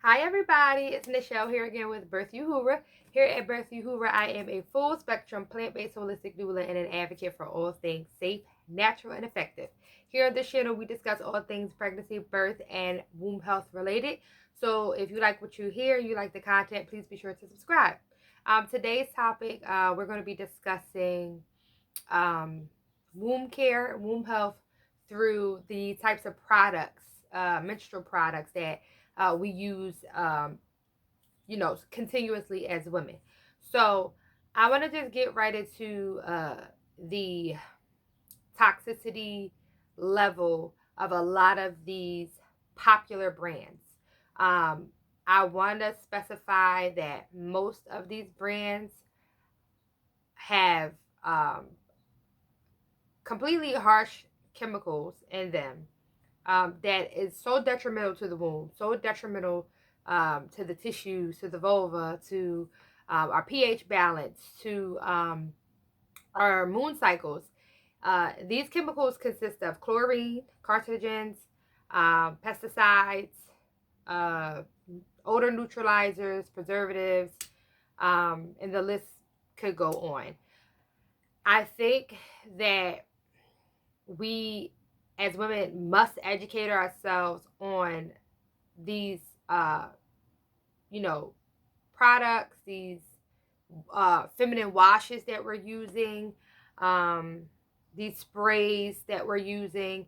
Hi everybody, it's Nichelle here again with birthuhura. Here at birthuhura, I am a full spectrum plant-based holistic doula and an advocate for all things safe, natural, and effective. Here on this channel, we discuss all things pregnancy, birth, and womb health related. So if you like what you hear, you like the content, please be sure to subscribe. Today's topic, we're going to be discussing womb care, womb health through the types of products, menstrual products that we use, continuously as women. So I want to just get right into the toxicity level of a lot of these popular brands. I want to specify that most of these brands have completely harsh chemicals in them that is so detrimental to the womb, so detrimental to the tissues, to the vulva, to our pH balance, to our moon cycles. These chemicals consist of chlorine, carcinogens, pesticides, uh, odor neutralizers, preservatives, and the list could go on. I think that we as women must educate ourselves on these products, these feminine washes that we're using, these sprays that we're using,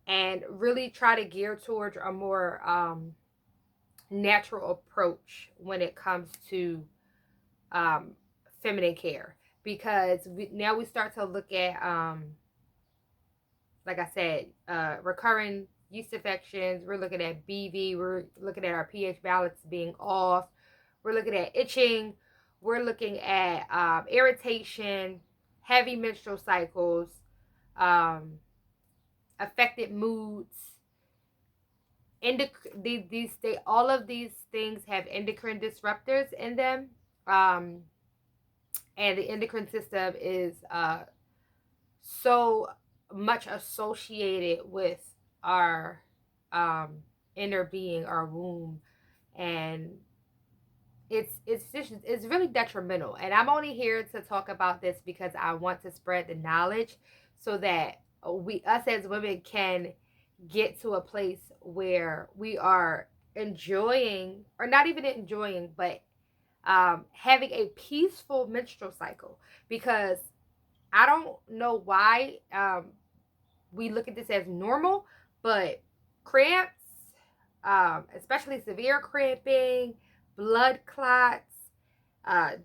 and really try to gear towards a more natural approach when it comes to feminine care, because now we start to look at like I said, recurring yeast infections. We're looking at BV. We're looking at our pH balance being off. We're looking at itching. We're looking at irritation, heavy menstrual cycles, affected moods. All of these things have endocrine disruptors in them, and the endocrine system is so much associated with our inner being, our womb, and it's really detrimental. And I'm only here to talk about this because I want to spread the knowledge so that us as women can get to a place where we are enjoying, or not even enjoying, but having a peaceful menstrual cycle. Because I don't know why we look at this as normal, but cramps, especially severe cramping, blood clots,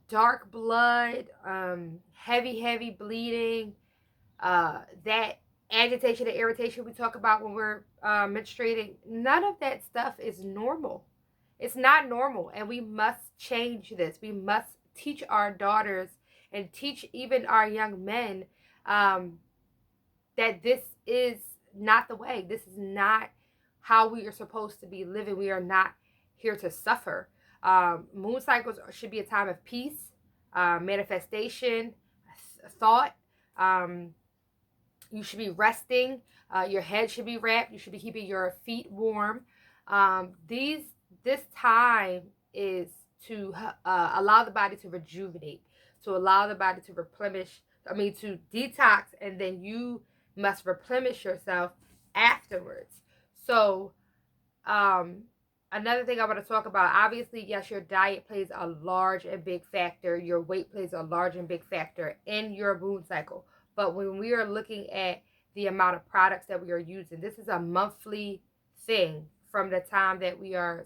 dark blood, heavy bleeding, that agitation and irritation we talk about when we're menstruating, none of that stuff is normal. It's not normal, and we must change this. We must teach our daughters and teach even our young men that this is not the way. This is not how we are supposed to be living. We are not here to suffer. Moon cycles should be a time of peace, manifestation, thought. You should be resting. Your head should be wrapped. You should be keeping your feet warm. This time is to allow the body to rejuvenate, to allow the body to replenish. To detox, and then you must replenish yourself afterwards. So, another thing I want to talk about, obviously, yes, your diet plays a large and big factor. Your weight plays a large and big factor in your moon cycle. But when we are looking at the amount of products that we are using, this is a monthly thing from the time that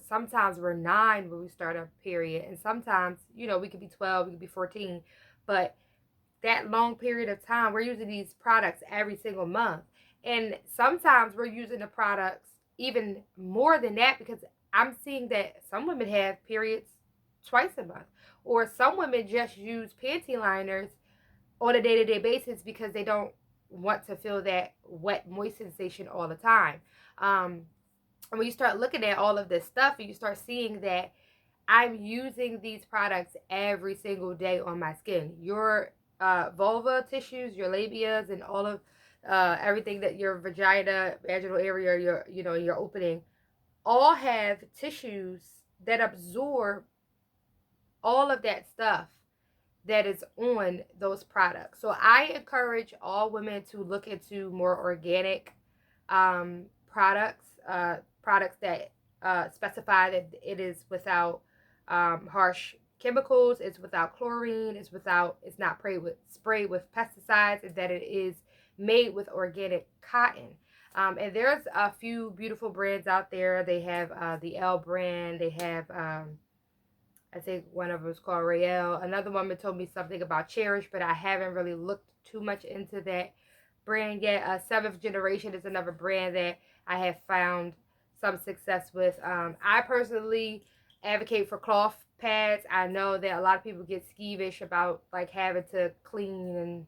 sometimes we're 9 when we start a period. And sometimes, we could be 12, we could be 14. But that long period of time, we're using these products every single month. And sometimes we're using the products even more than that, because I'm seeing that some women have periods twice a month, or some women just use panty liners on a day-to-day basis because they don't want to feel that wet, moist sensation all the time. And when you start looking at all of this stuff, and you start seeing that I'm using these products every single day on my skin, your vulva tissues, your labias, and all of everything that your vagina, vaginal area, your opening, all have tissues that absorb all of that stuff that is on those products. So I encourage all women to look into more organic products that specify that it is without harsh chemicals, it's without chlorine, it's not sprayed with pesticides, and that it is made with organic cotton. And there's a few beautiful brands out there. They have the L brand. They have I think one of them is called Rael. Another woman told me something about Cherish, but I haven't really looked too much into that brand yet. Seventh Generation is another brand that I have found some success with. I personally advocate for cloth pads. I know that a lot of people get skeevish about like having to clean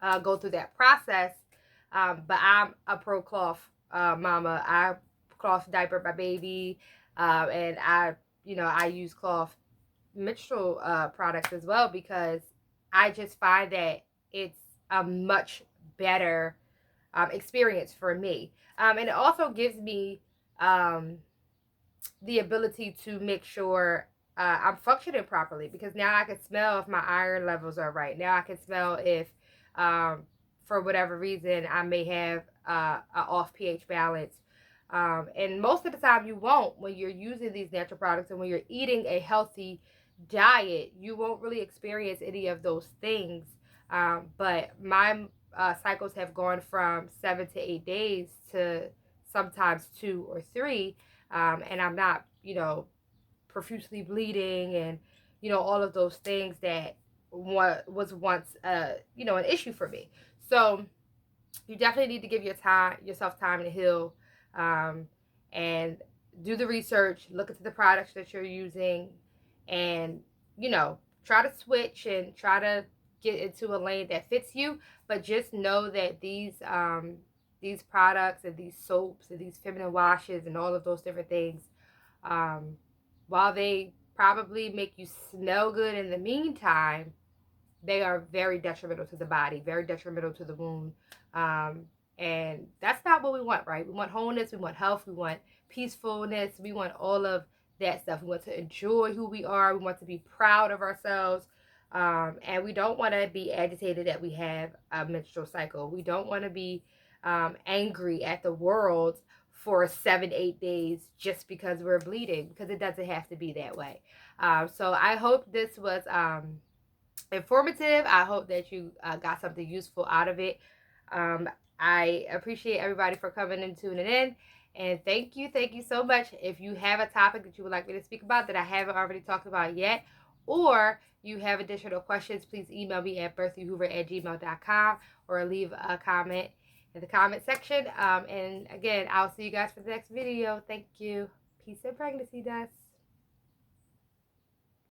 and go through that process. But I'm a pro cloth mama. I cloth diaper my baby, and I use cloth menstrual products as well, because I just find that it's a much better experience for me. And it also gives me the ability to make sure I'm functioning properly, because now I can smell if my iron levels are right. Now I can smell if, for whatever reason, I may have an off pH balance. And most of the time you won't when you're using these natural products, and when you're eating a healthy diet, you won't really experience any of those things. But my cycles have gone from 7 to 8 days to sometimes 2 or 3. And I'm not, profusely bleeding and, all of those things that was once, an issue for me. So you definitely need to give yourself time to heal, and do the research, look into the products that you're using, and, try to switch and try to get into a lane that fits you. But just know that these products and these soaps and these feminine washes and all of those different things, while they probably make you smell good in the meantime, they are very detrimental to the body, very detrimental to the wound. And that's not what we want, right? We want wholeness, we want health, we want peacefulness, we want all of that stuff. We want to enjoy who we are, we want to be proud of ourselves, and we don't want to be agitated that we have a menstrual cycle. We don't want to be angry at the world for 7-8 days just because we're bleeding, because it doesn't have to be that way. So I hope this was informative. I hope that you got something useful out of it. I appreciate everybody for coming and tuning in, and thank you so much. If you have a topic that you would like me to speak about that I haven't already talked about yet, or you have additional questions, please email me at birthuhura@gmail.com, or leave a comment in the comment section. And again, I'll see you guys for the next video. Thank you. Peace and pregnancy dust.